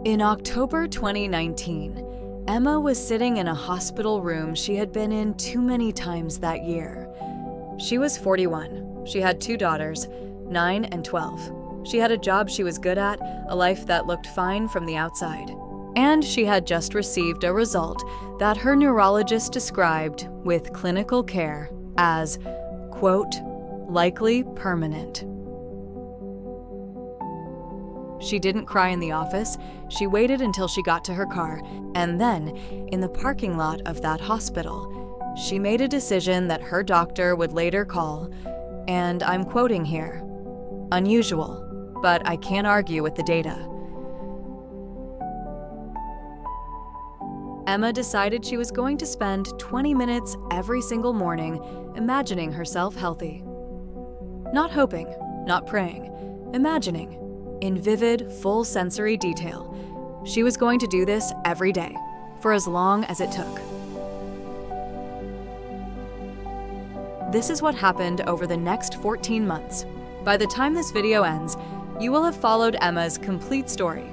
In October 2019, Emma was sitting in a hospital room she had been in too many times that year. She was 41. She had 2 daughters, 9 and 12. She had a job she was good at, a life that looked fine from the outside. And she had just received a result that her neurologist described with clinical care as, quote, likely permanent. She didn't cry in the office. She waited until she got to her car, and then, in the parking lot of that hospital, she made a decision that her doctor would later call, and I'm quoting here, unusual, but I can't argue with the data. Emma decided she was going to spend 20 minutes every single morning imagining herself healthy. Not hoping, not praying, imagining, in vivid, full sensory detail. She was going to do this every day, for as long as it took. This is what happened over the next 14 months. By the time this video ends, you will have followed Emma's complete story.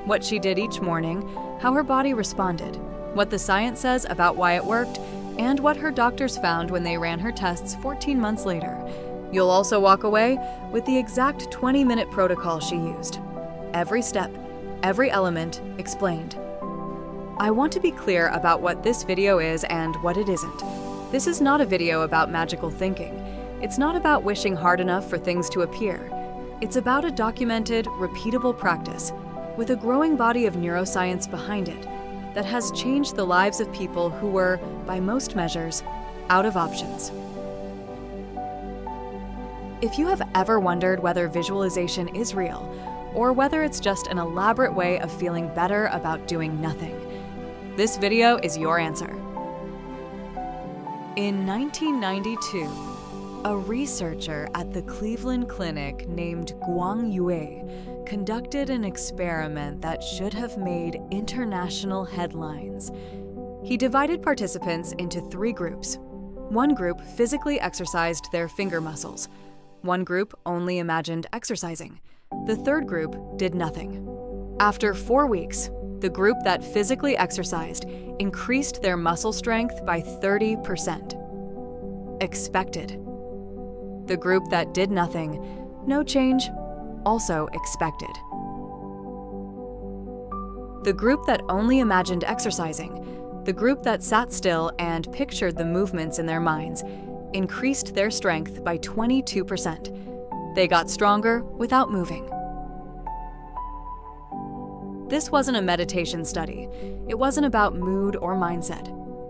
What she did each morning, how her body responded, what the science says about why it worked, and what her doctors found when they ran her tests 14 months later. You'll also walk away with the exact 20-minute protocol she used. Every step, every element explained. I want to be clear about what this video is and what it isn't. This is not a video about magical thinking. It's not about wishing hard enough for things to appear. It's about a documented, repeatable practice with a growing body of neuroscience behind it that has changed the lives of people who were, by most measures, out of options. If you have ever wondered whether visualization is real, or whether it's just an elaborate way of feeling better about doing nothing, this video is your answer. In 1992, a researcher at the Cleveland Clinic named Guang Yue conducted an experiment that should have made international headlines. He divided participants into 3 groups. One group physically exercised their finger muscles. One group only imagined exercising. The third group did nothing. After 4 weeks, the group that physically exercised increased their muscle strength by 30%. Expected. The group that did nothing, no change, also expected. The group that only imagined exercising, the group that sat still and pictured the movements in their minds, increased their strength by 22%. They got stronger without moving. This wasn't a meditation study. It wasn't about mood or mindset.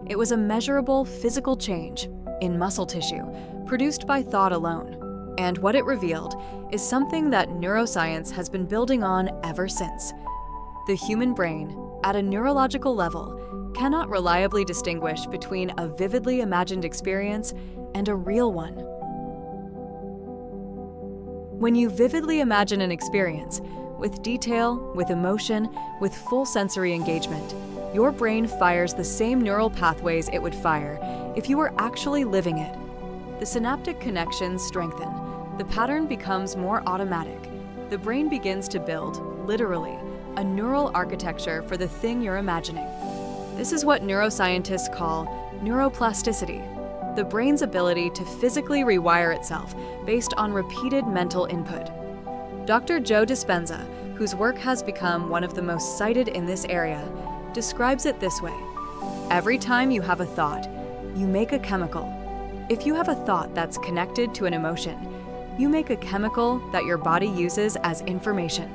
It was a measurable physical change in muscle tissue produced by thought alone. And what it revealed is something that neuroscience has been building on ever since. The human brain, at a neurological level, cannot reliably distinguish between a vividly imagined experience and a real one. When you vividly imagine an experience, with detail, with emotion, with full sensory engagement, your brain fires the same neural pathways it would fire if you were actually living it. The synaptic connections strengthen. The pattern becomes more automatic. The brain begins to build, literally, a neural architecture for the thing you're imagining. This is what neuroscientists call neuroplasticity, the brain's ability to physically rewire itself based on repeated mental input. Dr. Joe Dispenza, whose work has become one of the most cited in this area, describes it this way. Every time you have a thought, you make a chemical. If you have a thought that's connected to an emotion, you make a chemical that your body uses as information.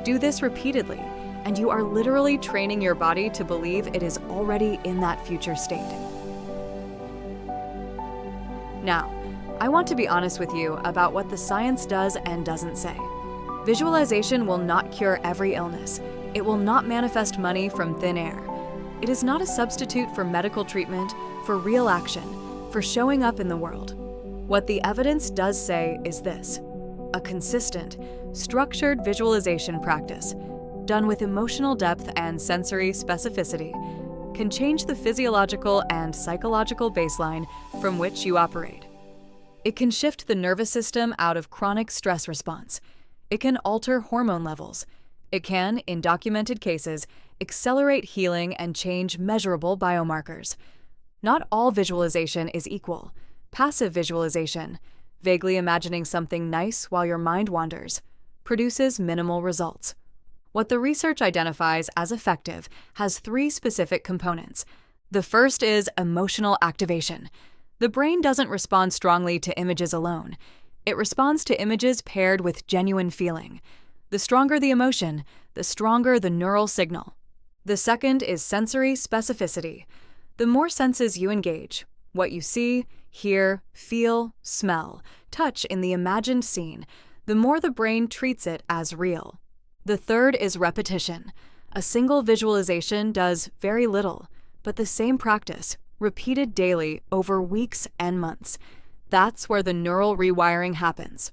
Do this repeatedly, and you are literally training your body to believe it is already in that future state. Now, I want to be honest with you about what the science does and doesn't say. Visualization will not cure every illness. It will not manifest money from thin air. It is not a substitute for medical treatment, for real action, for showing up in the world. What the evidence does say is this: a consistent, structured visualization practice, done with emotional depth and sensory specificity, can change the physiological and psychological baseline from which you operate. It can shift the nervous system out of chronic stress response. It can alter hormone levels. It can, in documented cases, accelerate healing and change measurable biomarkers. Not all visualization is equal. Passive visualization, vaguely imagining something nice while your mind wanders, produces minimal results. What the research identifies as effective has 3 specific components. The first is emotional activation. The brain doesn't respond strongly to images alone. It responds to images paired with genuine feeling. The stronger the emotion, the stronger the neural signal. The second is sensory specificity. The more senses you engage, what you see, hear, feel, smell, touch in the imagined scene, the more the brain treats it as real. The third is repetition. A single visualization does very little, but the same practice, repeated daily over weeks and months. That's where the neural rewiring happens.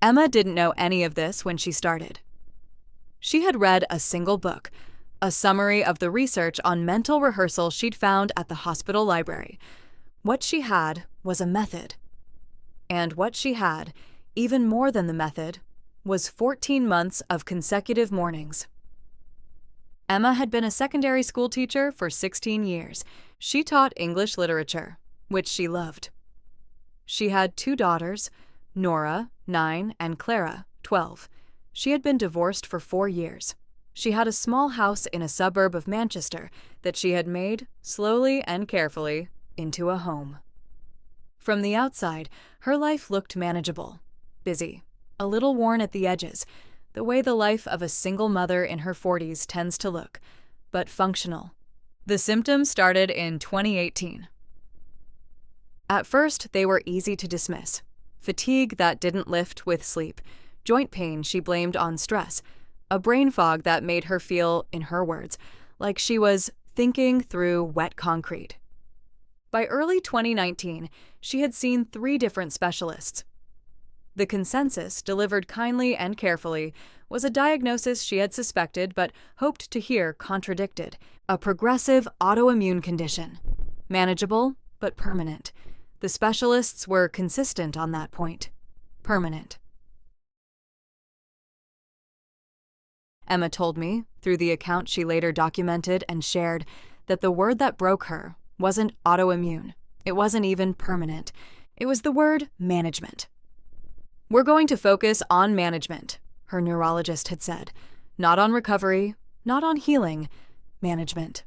Emma didn't know any of this when she started. She had read a single book, a summary of the research on mental rehearsal she'd found at the hospital library. What she had was a method. And what she had, even more than the method, was 14 months of consecutive mornings. Emma had been a secondary school teacher for 16 years. She taught English literature, which she loved. She had 2 daughters, Nora, 9, and Clara, 12. She had been divorced for 4 years. She had a small house in a suburb of Manchester that she had made, slowly and carefully, into a home. From the outside, her life looked manageable, busy, a little worn at the edges, the way the life of a single mother in her 40s tends to look, but functional. The symptoms started in 2018. At first, they were easy to dismiss. Fatigue that didn't lift with sleep, joint pain she blamed on stress, a brain fog that made her feel, in her words, like she was thinking through wet concrete. By early 2019, she had seen 3 different specialists. The consensus, delivered kindly and carefully, was a diagnosis she had suspected but hoped to hear contradicted: a progressive autoimmune condition. Manageable, but permanent. The specialists were consistent on that point. Permanent. Emma told me, through the account she later documented and shared, that the word that broke her wasn't autoimmune. It wasn't even permanent. It was the word management. "We're going to focus on management," her neurologist had said. "Not on recovery, not on healing, management."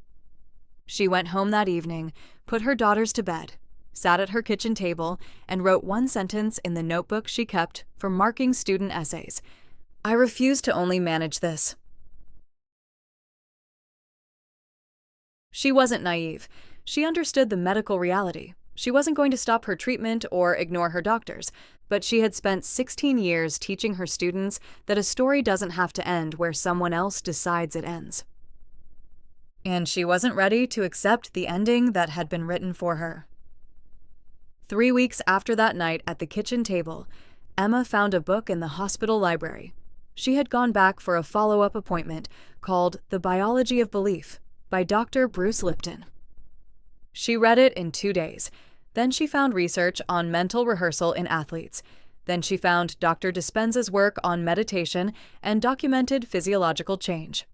She went home that evening, put her daughters to bed, sat at her kitchen table, and wrote 1 sentence in the notebook she kept for marking student essays. "I refuse to only manage this." She wasn't naive. She understood the medical reality. She wasn't going to stop her treatment or ignore her doctors, but she had spent 16 years teaching her students that a story doesn't have to end where someone else decides it ends. And she wasn't ready to accept the ending that had been written for her. 3 weeks after that night at the kitchen table, Emma found a book in the hospital library. She had gone back for a follow-up appointment called The Biology of Belief by Dr. Bruce Lipton. She read it in 2 days. Then she found research on mental rehearsal in athletes. Then she found Dr. Dispenza's work on meditation and documented physiological change.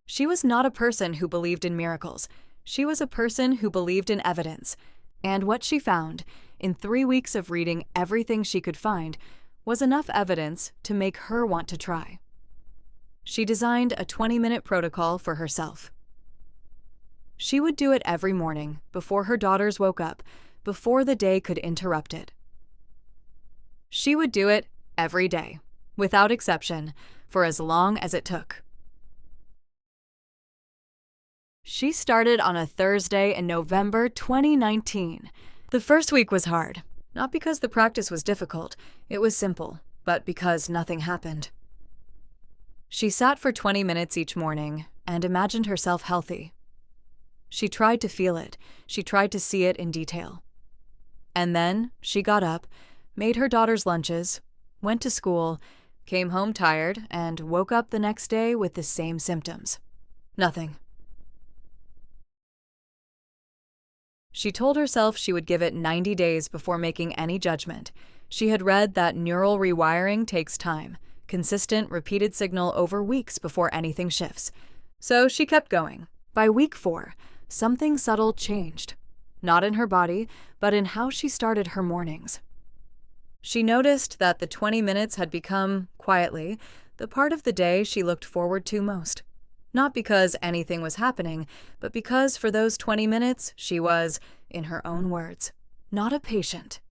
She was not a person who believed in miracles. She was a person who believed in evidence. And what she found, in 3 weeks of reading everything she could find, was enough evidence to make her want to try. She designed a 20-minute protocol for herself. She would do it every morning, before her daughters woke up, before the day could interrupt it. She would do it every day, without exception, for as long as it took. She started on a Thursday in November 2019. The first week was hard, not because the practice was difficult, it was simple, but because nothing happened. She sat for 20 minutes each morning and imagined herself healthy. She tried to feel it. She tried to see it in detail. And then she got up, made her daughters' lunches, went to school, came home tired, and woke up the next day with the same symptoms. Nothing. She told herself she would give it 90 days before making any judgment. She had read that neural rewiring takes time. consistent, repeated signal over weeks before anything shifts. So she kept going. By week 4, something subtle changed. Not in her body, but in how she started her mornings. She noticed that the 20 minutes had become, quietly, the part of the day she looked forward to most. Not because anything was happening, but because for those 20 minutes she was, in her own words, not a patient.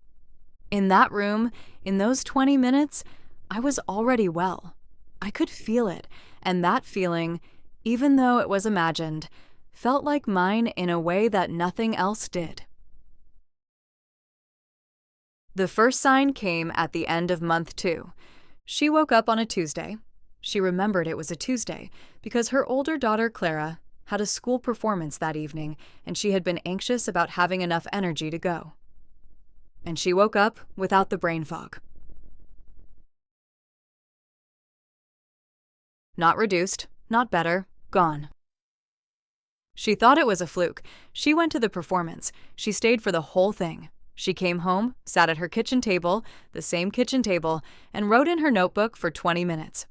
In that room, in those 20 minutes, I was already well. I could feel it, and that feeling, even though it was imagined, felt like mine in a way that nothing else did. The first sign came at the end of month 2. She woke up on a Tuesday. She remembered it was a Tuesday because her older daughter, Clara, had a school performance that evening, and she had been anxious about having enough energy to go. And she woke up without the brain fog. Not reduced, not better, gone. She thought it was a fluke. She went to the performance. She stayed for the whole thing. She came home, sat at her kitchen table, the same kitchen table, and wrote in her notebook for 20 minutes.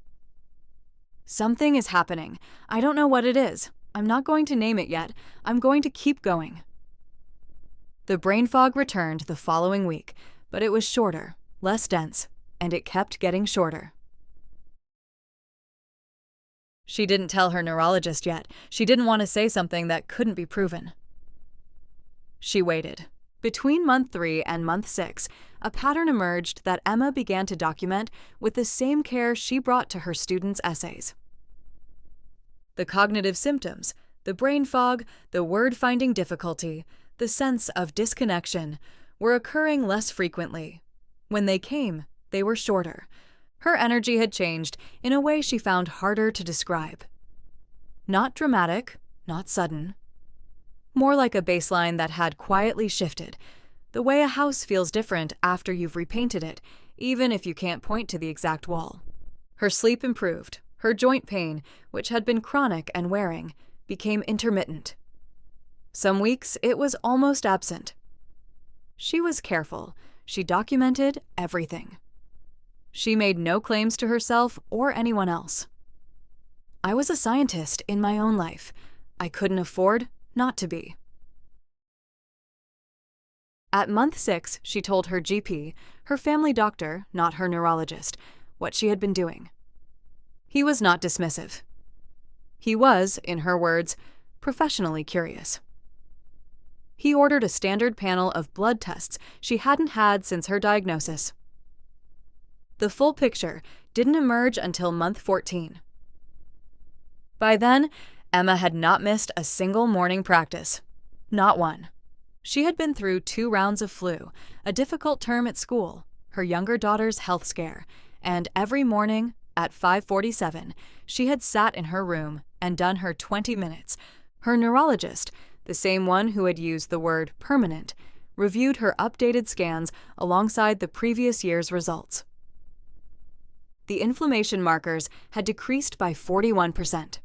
Something is happening. I don't know what it is. I'm not going to name it yet. I'm going to keep going. The brain fog returned the following week, but it was shorter, less dense, and it kept getting shorter. She didn't tell her neurologist yet. She didn't want to say something that couldn't be proven. She waited. Between month 3 and month 6, a pattern emerged that Emma began to document with the same care she brought to her students' essays. The cognitive symptoms, the brain fog, the word-finding difficulty, the sense of disconnection, were occurring less frequently. When they came, they were shorter. Her energy had changed in a way she found harder to describe. Not dramatic, not sudden. More like a baseline that had quietly shifted, the way a house feels different after you've repainted it, even if you can't point to the exact wall. Her sleep improved. Her joint pain, which had been chronic and wearing, became intermittent. Some weeks it was almost absent. She was careful. She documented everything. She made no claims to herself or anyone else. I was a scientist in my own life. I couldn't afford not to be. At month 6, she told her GP, her family doctor, not her neurologist, what she had been doing. He was not dismissive. He was, in her words, professionally curious. He ordered a standard panel of blood tests she hadn't had since her diagnosis. The full picture didn't emerge until month 14. By then, Emma had not missed a single morning practice. Not one. She had been through 2 rounds of flu, a difficult term at school, her younger daughter's health scare, and every morning, at 5:47, she had sat in her room and done her 20 minutes. Her neurologist, the same one who had used the word permanent, reviewed her updated scans alongside the previous year's results. The inflammation markers had decreased by 41%.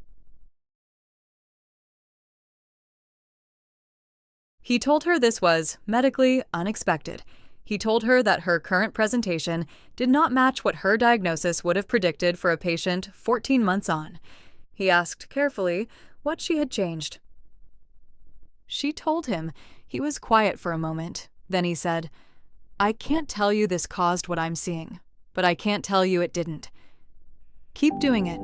He told her this was medically unexpected. He told her that her current presentation did not match what her diagnosis would have predicted for a patient 14 months on. He asked carefully what she had changed. She told him. He was quiet for a moment. Then he said, "I can't tell you this caused what I'm seeing, but I can't tell you it didn't. Keep doing it."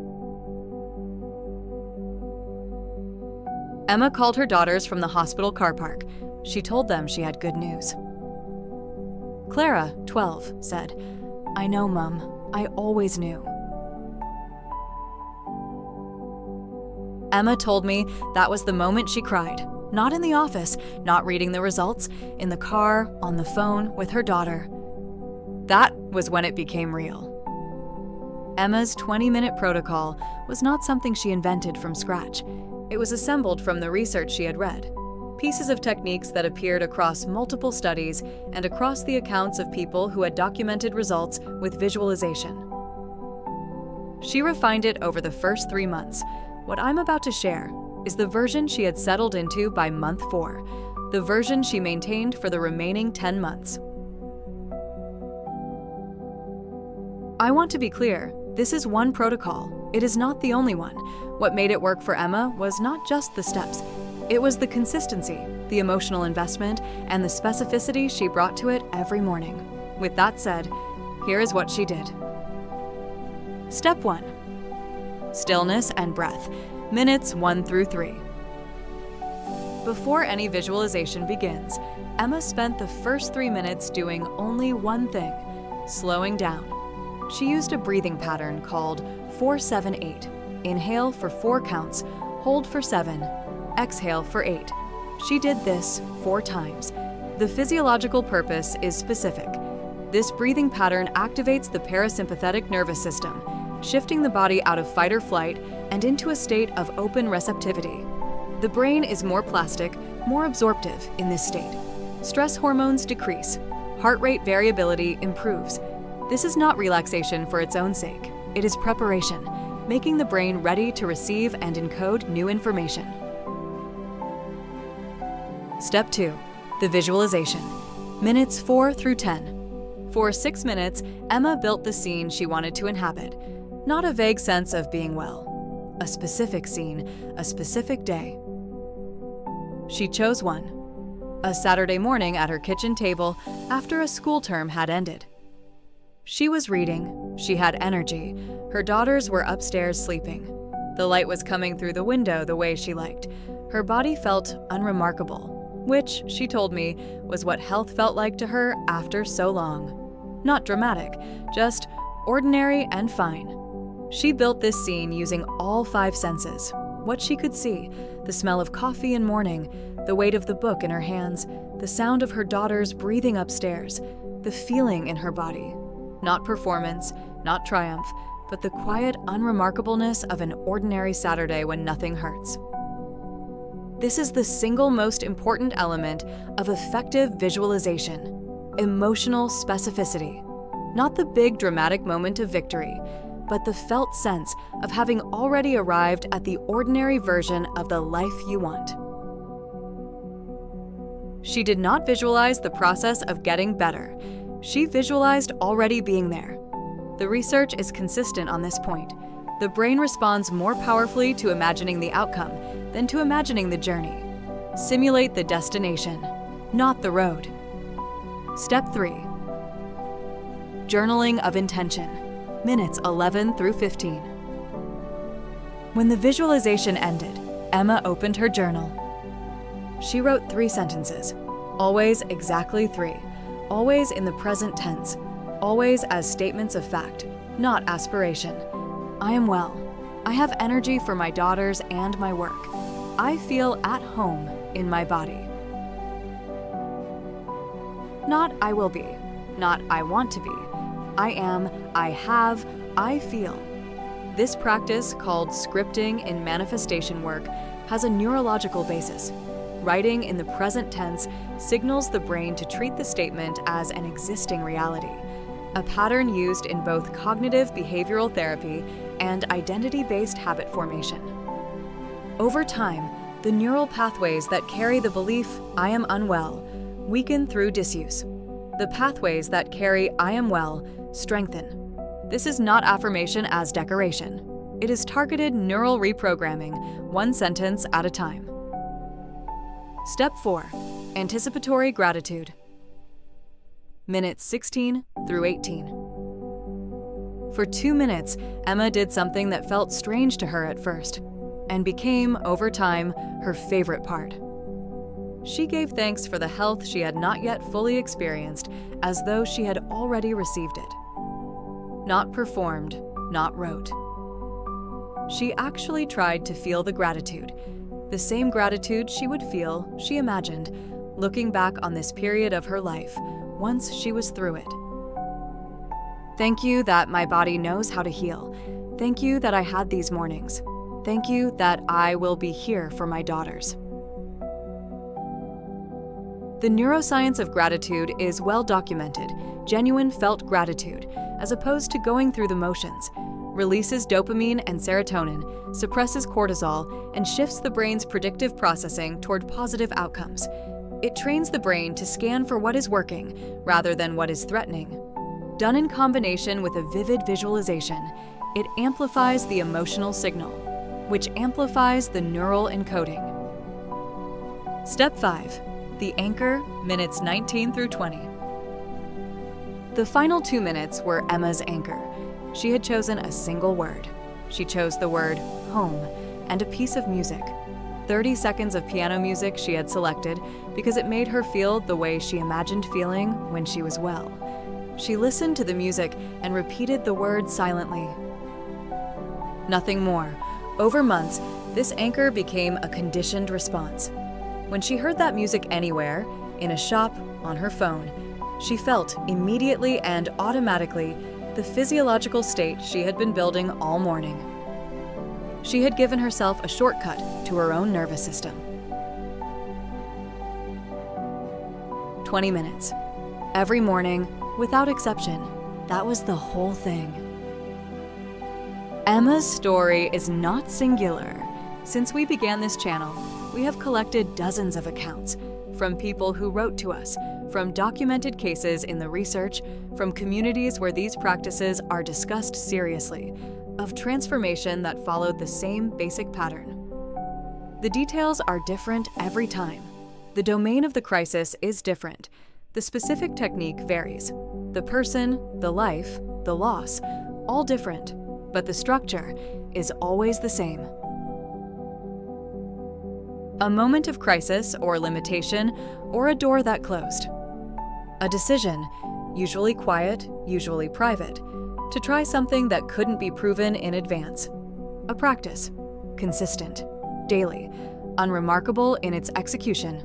Emma called her daughters from the hospital car park. She told them she had good news. Clara, 12, said, "I know, Mum. I always knew." Emma told me that was the moment she cried. Not in the office, not reading the results, in the car, on the phone, with her daughter. That was when it became real. Emma's 20-minute protocol was not something she invented from scratch. It was assembled from the research she had read, pieces of techniques that appeared across multiple studies and across the accounts of people who had documented results with visualization. She refined it over the first 3 months. What I'm about to share is the version she had settled into by month 4, the version she maintained for the remaining 10 months. I want to be clear, This is one protocol. It is not the only one. What made it work for Emma was not just the steps. It was the consistency, the emotional investment, and the specificity she brought to it every morning. With that said, here is what she did. Step 1. Stillness and breath, minutes 1 through 3. Before any visualization begins, Emma spent the first 3 minutes doing only one thing, slowing down. She used a breathing pattern called 4-7-8. Inhale for 4 counts, hold for 7, exhale for 8. She did this 4 times. The physiological purpose is specific. This breathing pattern activates the parasympathetic nervous system, shifting the body out of fight or flight and into a state of open receptivity. The brain is more plastic, more absorptive in this state. Stress hormones decrease. Heart rate variability improves. This is not relaxation for its own sake. It is preparation, making the brain ready to receive and encode new information. Step 2. The visualization. Minutes 4 through 10. For 6 minutes, Emma built the scene she wanted to inhabit. Not a vague sense of being well. A specific scene, a specific day. She chose one. A Saturday morning at her kitchen table after a school term had ended. She was reading. She had energy. Her daughters were upstairs sleeping. The light was coming through the window the way she liked. Her body felt unremarkable, which, she told me, was what health felt like to her after so long. Not dramatic, just ordinary and fine. She built this scene using all 5 senses. What she could see, the smell of coffee in morning, the weight of the book in her hands, the sound of her daughters breathing upstairs, the feeling in her body. Not performance, not triumph, but the quiet unremarkableness of an ordinary Saturday when nothing hurts. This is the single most important element of effective visualization: emotional specificity. Not the big dramatic moment of victory, but the felt sense of having already arrived at the ordinary version of the life you want. She did not visualize the process of getting better. She visualized already being there. The research is consistent on this point. The brain responds more powerfully to imagining the outcome than to imagining the journey. Simulate the destination, not the road. Step 3. Journaling of intention, minutes 11 through 15. When the visualization ended, Emma opened her journal. She wrote 3 sentences, always exactly 3, always in the present tense, always as statements of fact, not aspiration. I am well. I have energy for my daughters and my work. I feel at home in my body. Not I will be, not I want to be. I am, I have, I feel. This practice, called scripting in manifestation work, has a neurological basis. Writing in the present tense signals the brain to treat the statement as an existing reality, a pattern used in both cognitive behavioral therapy and identity-based habit formation. Over time, the neural pathways that carry the belief, I am unwell, weaken through disuse. The pathways that carry I am well strengthen. This is not affirmation as decoration. It is targeted neural reprogramming, one sentence at a time. Step 4. Anticipatory gratitude. Minutes 16 through 18. For 2 minutes, Emma did something that felt strange to her at first, and became, over time, her favorite part. She gave thanks for the health she had not yet fully experienced, as though she had already received it. Not performed, not wrote. She actually tried to feel the gratitude, the same gratitude she would feel, she imagined, looking back on this period of her life, once she was through it. Thank you that my body knows how to heal. Thank you that I had these mornings. Thank you that I will be here for my daughters. The neuroscience of gratitude is well documented. Genuine felt gratitude, as opposed to going through the motions, releases dopamine and serotonin, suppresses cortisol, and shifts the brain's predictive processing toward positive outcomes. It trains the brain to scan for what is working rather than what is threatening. Done in combination with a vivid visualization, it amplifies the emotional signal, which amplifies the neural encoding. Step 5. The anchor, minutes 19 through 20. The final 2 minutes were Emma's anchor. She had chosen a single word. She chose the word home and a piece of music. 30 seconds of piano music she had selected because it made her feel the way she imagined feeling when she was well. She listened to the music and repeated the word silently. Nothing more. Over months, this anchor became a conditioned response. When she heard that music anywhere, in a shop, on her phone, she felt immediately and automatically the physiological state she had been building all morning. She had given herself a shortcut to her own nervous system. 20 minutes. Every morning, without exception. That was the whole thing. Emma's story is not singular. Since we began this channel, we have collected dozens of accounts from people who wrote to us, from documented cases in the research, from communities where these practices are discussed seriously, of transformation that followed the same basic pattern. The details are different every time. The domain of the crisis is different. The specific technique varies. The person, the life, the loss, all different, but the structure is always the same. A moment of crisis or limitation, or a door that closed. A decision, usually quiet, usually private, to try something that couldn't be proven in advance. A practice, consistent, daily, unremarkable in its execution.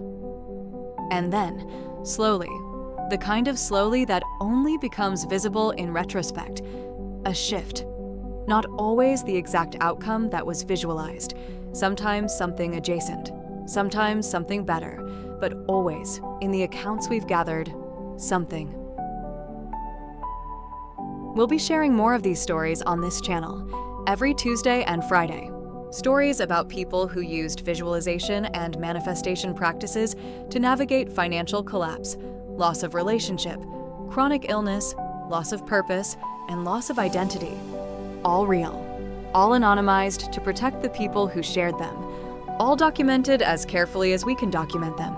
And then, slowly, the kind of slowly that only becomes visible in retrospect, a shift. Not always the exact outcome that was visualized, sometimes something adjacent, sometimes something better, but always, in the accounts we've gathered, something. We'll be sharing more of these stories on this channel, every Tuesday and Friday. Stories about people who used visualization and manifestation practices to navigate financial collapse, loss of relationship, chronic illness, loss of purpose, and loss of identity. All real, all anonymized to protect the people who shared them, all documented as carefully as we can document them.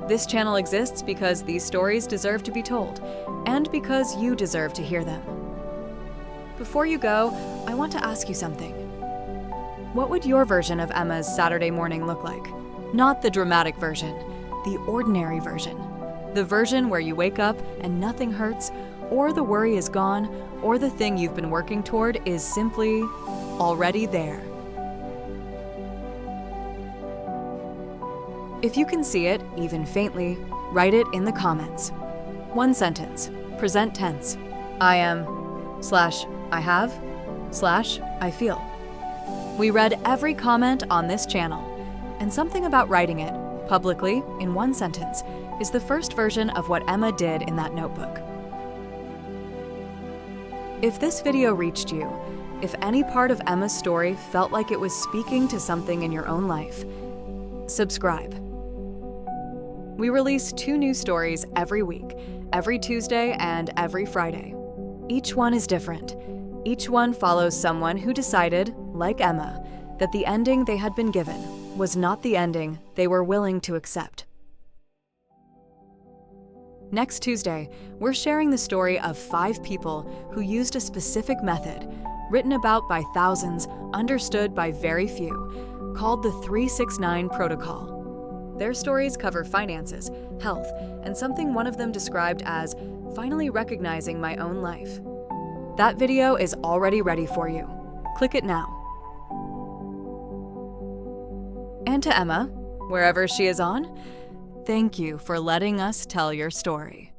This channel exists because these stories deserve to be told, and because you deserve to hear them. Before you go, I want to ask you something. What would your version of Emma's Saturday morning look like? Not the dramatic version, the ordinary version. The version where you wake up and nothing hurts, or the worry is gone, or the thing you've been working toward is simply already there. If you can see it, even faintly, write it in the comments. One sentence, present tense. I am, /I have, /I feel. We read every comment on this channel, and something about writing it, publicly, in one sentence, is the first version of what Emma did in that notebook. If this video reached you, if any part of Emma's story felt like it was speaking to something in your own life, subscribe. We release 2 new stories every week, every Tuesday and every Friday. Each one is different. Each one follows someone who decided, like Emma, that the ending they had been given was not the ending they were willing to accept. Next Tuesday, we're sharing the story of 5 people who used a specific method, written about by thousands, understood by very few, called the 369 Protocol. Their stories cover finances, health, and something one of them described as finally recognizing my own life. That video is already ready for you. Click it now. And to Emma, wherever she is on, thank you for letting us tell your story.